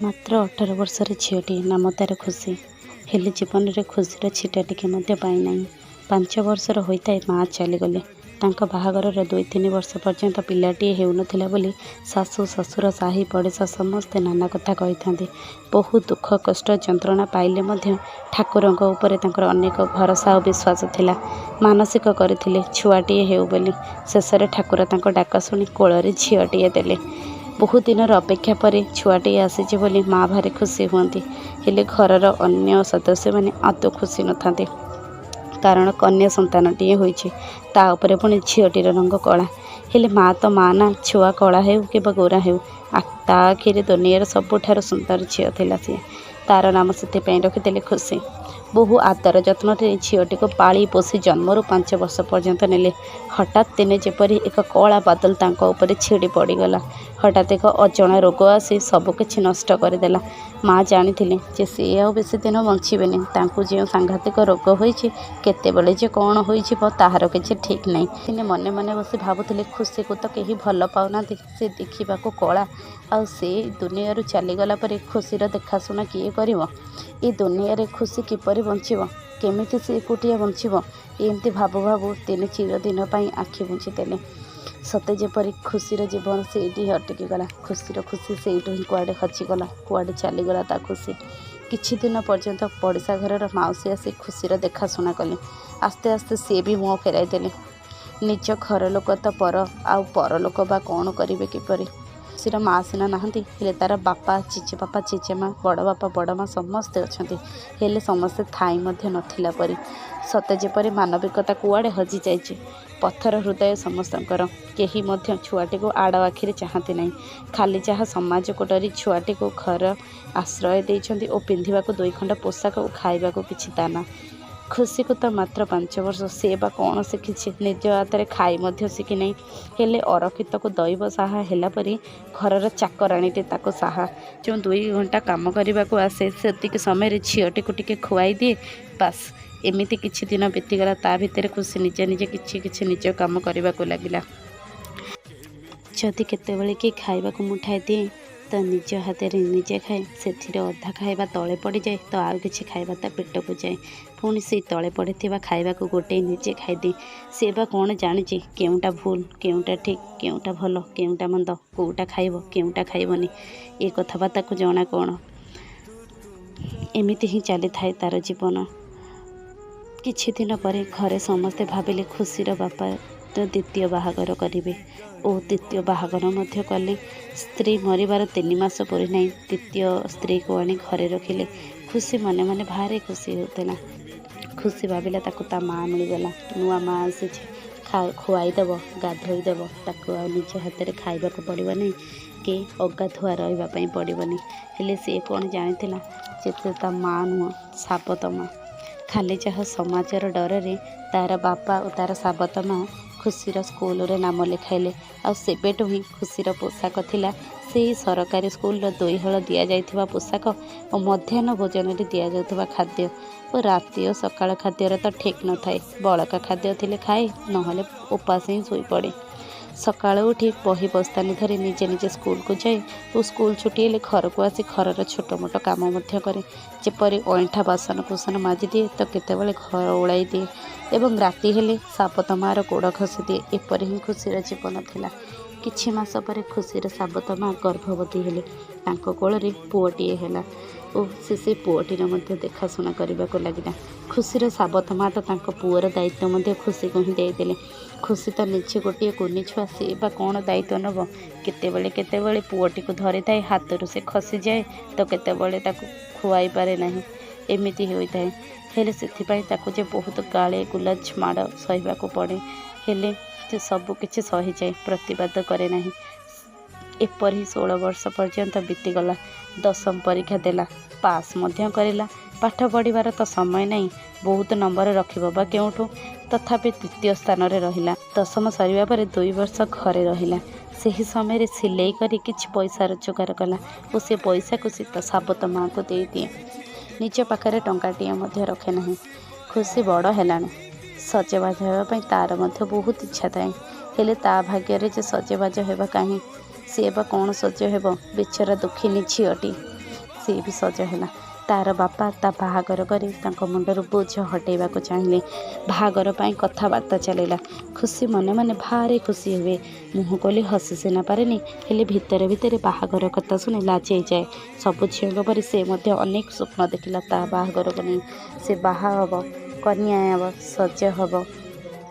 ମାତ୍ର 18 ବର୍ଷର ଝିଅଟିଏ, ନାମ ତାର ଖୁସି। ହେଲେ ଜୀବନରେ ଖୁସିର ଛିଟା ଟିକେ ମଧ୍ୟ ପାଇନାହିଁ। 5 ବର୍ଷର ହୋଇଥାଏ ମା ଚାଲିଗଲେ। ତାଙ୍କ ବାହାଘରର 2-3 ବର୍ଷ ପର୍ଯ୍ୟନ୍ତ ପିଲାଟିଏ ହେଉନଥିଲା ବୋଲି ଶାଶୁ, ଶ୍ୱଶୁର, ସାହି ପଡ଼ିଶା ସମସ୍ତେ ନାନା କଥା କହିଥାନ୍ତି। ବହୁ ଦୁଃଖ, କଷ୍ଟ, ଯନ୍ତ୍ରଣା ପାଇଲେ ମଧ୍ୟ ଠାକୁରଙ୍କ ଉପରେ ତାଙ୍କର ଅନେକ ଭରସା ଓ ବିଶ୍ୱାସ ଥିଲା। ମାନସିକ କରିଥିଲେ ଛୁଆଟିଏ ହେଉ ବୋଲି। ଶେଷରେ ଠାକୁର ତାଙ୍କ ଡାକ ଶୁଣି କୋଳରେ ଝିଅଟିଏ ଦେଲେ। ବହୁ ଦିନର ଅପେକ୍ଷା ପରେ ଛୁଆଟିଏ ଆସିଛି ବୋଲି ମା ଭାରି ଖୁସି ହୁଅନ୍ତି। ହେଲେ ଘରର ଅନ୍ୟ ସଦସ୍ୟମାନେ ଆଦୌ ଖୁସି ନଥାନ୍ତି। କାରଣ କନ୍ୟା ସନ୍ତାନଟିଏ ହୋଇଛି। ତା ଉପରେ ପୁଣି ଝିଅଟିର ରଙ୍ଗ କଳା। ହେଲେ ମା ତ ମା ନା, ଛୁଆ କଳା ହେଉ କିମ୍ବା ଗୋରା ହେଉ, ତା ଆଖିରେ ଦୁନିଆର ସବୁଠାରୁ ସୁନ୍ଦର ଝିଅ ଥିଲା ସିଏ। ତାର ନାମ ସେଥିପାଇଁ ରଖିଥିଲେ ଖୁସି। ବହୁ ଆଦର ଯତ୍ନରେ ଝିଅଟିକୁ ପାଳି ପୋଷି ଜନ୍ମରୁ 5 ବର୍ଷ ପର୍ଯ୍ୟନ୍ତ ନେଲେ। ହଠାତ୍ ଦିନେ ଯେପରି ଏକ କଳା ବାଦଲ ତାଙ୍କ ଉପରେ ଛିଡ଼ି ପଡ଼ିଗଲା। ହଠାତ୍ ଏକ ଅଜଣା ରୋଗ ଆସି ସବୁକିଛି ନଷ୍ଟ କରିଦେଲା। ମା ଜାଣିଥିଲେ ଯେ ସିଏ ଆଉ ବେଶୀ ଦିନ ବଞ୍ଚିବେନି। ତାଙ୍କୁ ଯେଉଁ ସାଂଘାତିକ ରୋଗ ହୋଇଛି, କେତେବେଳେ ଯେ କ'ଣ ହୋଇଯିବ ତାହାର କିଛି ଠିକ୍ ନାହିଁ। ଦିନେ ମନେ ମନେ ବସି ଭାବୁଥିଲେ, ଖୁସିକୁ ତ କେହି ଭଲ ପାଉନାହାନ୍ତି। ସେ ଦେଖିବାକୁ କଳା, ଆଉ ସେ ଦୁନିଆରୁ ଚାଲିଗଲା ପରେ ଖୁସିର ଦେଖାଶୁଣା କିଏ କରିବ? ଏ ଦୁନିଆରେ ଖୁସି କିପରି ବଞ୍ଚିବ? କେମିତି ସେ ଏକୁଟିଆ ବଞ୍ଚିବ? ଏମିତି ଭାବୁ ଭାବୁ ଦିନେ ଚିରଦିନ ପାଇଁ ଆଖି ବୁଜିଦେଲେ। ସତେ ଯେପରି ଖୁସିର ଜୀବନ ସେଇଠି ଅଟକିଗଲା। ଖୁସିର ଖୁସି ସେଇଠୁ ହିଁ କୁଆଡ଼େ ହଜିଗଲା। କୁଆଡ଼େ ଚାଲିଗଲା ତା ଖୁସି। କିଛି ଦିନ ପର୍ଯ୍ୟନ୍ତ ପଡ଼ିଶା ଘରର ମାଉସୀ ଆସି ଖୁସିର ଦେଖାଶୁଣା କଲେ। ଆସ୍ତେ ଆସ୍ତେ ସିଏ ବି ମୁହଁ ଫେରାଇ ଦେଲେ। ନିଜ ଘର ଲୋକ ତ ପର, ଆଉ ପରଲୋକ ବା କ'ଣ କରିବେ କିପରି? ଖୁସିର ମା ସିନା ନାହାନ୍ତି, ହେଲେ ତାର ବାପା, ଜେଜେବାପା, ଜେଜେମା, ବଡ଼ ବାପା, ବଡ଼ ମା ସମସ୍ତେ ଅଛନ୍ତି। ହେଲେ ସମସ୍ତେ ଥାଇ ମଧ୍ୟ ନଥିଲା ପରି। ସତେ ଯେପରି ମାନବିକତା କୁଆଡ଼େ ହଜିଯାଇଛି। ପଥର ହୃଦୟ ସମସ୍ତଙ୍କର। କେହି ମଧ୍ୟ ଛୁଆଟିକୁ ଆଡ଼ ଆଖିରେ ଚାହାନ୍ତି ନାହିଁ। ଖାଲି ଯାହା ସମାଜକୁ ଡରି ଛୁଆଟିକୁ ଘର ଆଶ୍ରୟ ଦେଇଛନ୍ତି ଓ ପିନ୍ଧିବାକୁ 2 ଖଣ୍ଡ ପୋଷାକ ଓ ଖାଇବାକୁ କିଛି ଦାନା। ଖୁସିକୁ ତ ମାତ୍ର 5 ବର୍ଷ। ସେ ବା କ'ଣ ଶିଖିଛି? ନିଜ ହାତରେ ଖାଇ ମଧ୍ୟ ଶିଖିନାହିଁ। ହେଲେ ଅରକ୍ଷିତକୁ ଦଇବ ସାହା ହେଲା ପରି ଘରର ଚାକରାଣୀଟି ତାକୁ ସାହା। ଯେଉଁ 2 ଘଣ୍ଟା କାମ କରିବାକୁ ଆସେ, ସେତିକି ସମୟରେ ଝିଅଟିକୁ ଟିକେ ଖୁଆଇ ଦିଏ, ବାସ୍। ଏମିତି କିଛି ଦିନ ବିତିଗଲା। ତା ଭିତରେ ଖୁସି ନିଜେ ନିଜେ କିଛି ନିଜ କାମ କରିବାକୁ ଲାଗିଲା। ଯଦି କେତେବେଳେ କିଏ ଖାଇବାକୁ ମୁଠାଏ ଦିଏ ତ ନିଜ ହାତରେ ନିଜେ ଖାଏ। ସେଥିରେ ଅଧା ଖାଇବା ତଳେ ପଡ଼ିଯାଏ ତ ଆଉ କିଛି ଖାଇବା ତା ପେଟକୁ ଯାଏ। ପୁଣି ସେଇ ତଳେ ପଡ଼ିଥିବା ଖାଇବାକୁ ଗୋଟେଇ ନିଜେ ଖାଇଦିଏ। ସେ ବା କ'ଣ ଜାଣିଛି କେଉଁଟା ଭୁଲ, କେଉଁଟା ଠିକ୍, କେଉଁଟା ଭଲ, କେଉଁଟା ମନ୍ଦ, କେଉଁଟା ଖାଇବ, କେଉଁଟା ଖାଇବନି? ଏ କଥା ବା ତାକୁ ଜଣା କ'ଣ? ଏମିତି ହିଁ ଚାଲିଥାଏ ତାର ଜୀବନ। କିଛି ଦିନ ପରେ ଘରେ ସମସ୍ତେ ଭାବିଲେ ଖୁସିର ବାପା ଦ୍ୱିତୀୟ ବାହାଘର କରିବେ ଓ ଦ୍ୱିତୀୟ ବାହାଘର ମଧ୍ୟ କଲେ। ସ୍ତ୍ରୀ ମରିବାର 3 ମାସ ପୁରି ନାହିଁ, ଦ୍ୱିତୀୟ ସ୍ତ୍ରୀକୁ ଆଣି ଘରେ ରଖିଲେ। ଖୁସି ମନେ ମନେ ଭାରି ଖୁସି ହେଉଥିଲା। ଖୁସି ଭାବିଲା ତାକୁ ତା ମା ମିଳିଗଲା। ନୂଆ ମା ଆସିଛି, ଖୁଆଇ ଦେବ, ଗାଧୋଇ ଦେବ। ତାକୁ ଆଉ ନିଜ ହାତରେ ଖାଇବାକୁ ପଡ଼ିବ ନାହିଁ କି ଅଗାଧୁଆ ରହିବା ପାଇଁ ପଡ଼ିବନି। ହେଲେ ସିଏ କ'ଣ ଜାଣିଥିଲା ଯେ ସେ ତା ମା ନୁହଁ, ସାବତ ମା। ଖାଲି ଯାହା ସମାଜର ଡରରେ ତାର ବାପା ଓ ତାର ସାବତ ମା ଖୁସିର ସ୍କୁଲରେ ନାମ ଲେଖାଇଲେ। ଆଉ ସେବେଠୁ ହିଁ ଖୁସିର ପୋଷାକ ଥିଲା ସେହି ସରକାରୀ ସ୍କୁଲର 2 ହଳ ଦିଆଯାଇଥିବା ପୋଷାକ ଓ ମଧ୍ୟାହ୍ନ ଭୋଜନରେ ଦିଆଯାଉଥିବା ଖାଦ୍ୟ। ଓ ରାତି ଓ ସକାଳ ଖାଦ୍ୟର ତ ଠିକ୍ ନଥାଏ। ବଳକା ଖାଦ୍ୟ ଥିଲେ ଖାଏ, ନହେଲେ ଉପାସ ହିଁ ଶୋଇପଡ଼େ। ସକାଳୁ ଉଠି ବହି ବସ୍ତାନି ଧରି ନିଜେ ନିଜେ ସ୍କୁଲକୁ ଯାଏ ଓ ସ୍କୁଲ ଛୁଟି ହେଲେ ଘରକୁ ଆସି ଘରର ଛୋଟ ମୋଟ କାମ ମଧ୍ୟ କରେ। ଯେପରି ଅଇଁଠା ବାସନ କୁସନ ମାଜିଦିଏ ତ କେତେବେଳେ ଘର ଓଳାଇ ଦିଏ ଏବଂ ରାତି ହେଲେ ସାବତ ମା'ର ଗୋଡ଼ ଘଷି ଦିଏ। ଏପରି ହିଁ ଖୁସିର ଜୀବନ ଥିଲା। କିଛି ମାସ ପରେ ଖୁସିର ସାବତ ମା ଗର୍ଭବତୀ ହେଲେ। ତାଙ୍କ କୋଳରେ ପୁଅଟିଏ ହେଲା ଓ ସେ ପୁଅଟିର ମଧ୍ୟ ଦେଖାଶୁଣା କରିବାକୁ ଲାଗିଲା। ଖୁସିର ସାବତ ମା ତ ତାଙ୍କ ପୁଅର ଦାୟିତ୍ୱ ମଧ୍ୟ ଖୁସିକୁ ହିଁ ଦେଇଦେଲେ। ଖୁସି ତ ନିଜେ ଗୋଟିଏ କୁନି ଛୁଆ, ସେ ବା କ'ଣ ଦାୟିତ୍ୱ ନେବ? କେତେବେଳେ ପୁଅଟିକୁ ଧରିଥାଏ, ହାତରୁ ସେ ଖସିଯାଏ ତ କେତେବେଳେ ତାକୁ ଖୁଆଇ ପାରେ ନାହିଁ। ଏମିତି ହୋଇଥାଏ। ହେଲେ ସେଥିପାଇଁ ତାକୁ ଯେ ବହୁତ ଗାଳି ଗୁଲଜ ମାଡ଼ ସହିବାକୁ ପଡ଼େ। ହେଲେ ସେ ସବୁ କିଛି ସହିଯାଏ, ପ୍ରତିବାଦ କରେ ନାହିଁ। ଏପରି 16 ବର୍ଷ ପର୍ଯ୍ୟନ୍ତ ବିତିଗଲା। 10ମ ପରୀକ୍ଷା ଦେଲା, ପାସ୍ ମଧ୍ୟ କରିଲା। ପାଠ ପଢ଼ିବାର ତ ସମୟ ନାହିଁ, ବହୁତ ନମ୍ବର ରଖିବ ବା କେଉଁଠୁ? ତଥାପି 3ୟ ସ୍ଥାନରେ ରହିଲା। 10ମ ସରିବା ପରେ 2 ବର୍ଷ ଘରେ ରହିଲା। ସେହି ସମୟରେ ସିଲେଇ କରି କିଛି ପଇସା ରୋଜଗାର କଲା ଓ ସେ ପଇସାକୁ ସେ ତା ସାବତ ମା'କୁ ଦେଇଦିଏ। ନିଜ ପାଖରେ ଟଙ୍କାଟିଏ ମଧ୍ୟ ରଖେ ନାହିଁ। ଖୁସି ବଡ଼ ହେଲାଣି। ସଜବାଜ ହେବା ପାଇଁ ତାର ମଧ୍ୟ ବହୁତ ଇଚ୍ଛା ଥାଏ। ହେଲେ ତା ଭାଗ୍ୟରେ ଯେ ସଜବାଜ ହେବା କାହିଁ? ସିଏ ବା କ'ଣ ସଜ ହେବ? ବିଚରା ଦୁଃଖିନୀ ଝିଅଟି। सी भी सज है। तार बापा ता बाहागर करी तांको मुंडर बोझ हटेवाक चाहिए। बाहागर पाई कथबार्ता चलला। खुशी मने मने भारी खुशी हुए। मुँह खोली हसी सीना पारेनि, हेले भितर भितर बाहागर कथा शुणी लाजई जाए। सबु झील परी से मध्य अनेक स्वप्न देखला ता बाहागर को नहीं। से बाहा हब, कन्या हब, सज हब,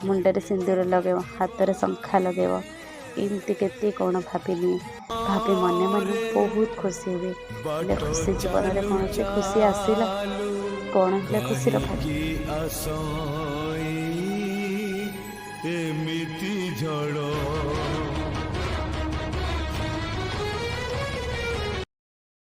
मुंडे सिंदूर लगेब, हाथ में शंखा लगेब, एमती केते कौन भाविनी। भाभी मने मने बहुत खुशी हुए। हेले खुशी जीवन में कौन से खुशी आसला, कौन है खुशी एमिति झड़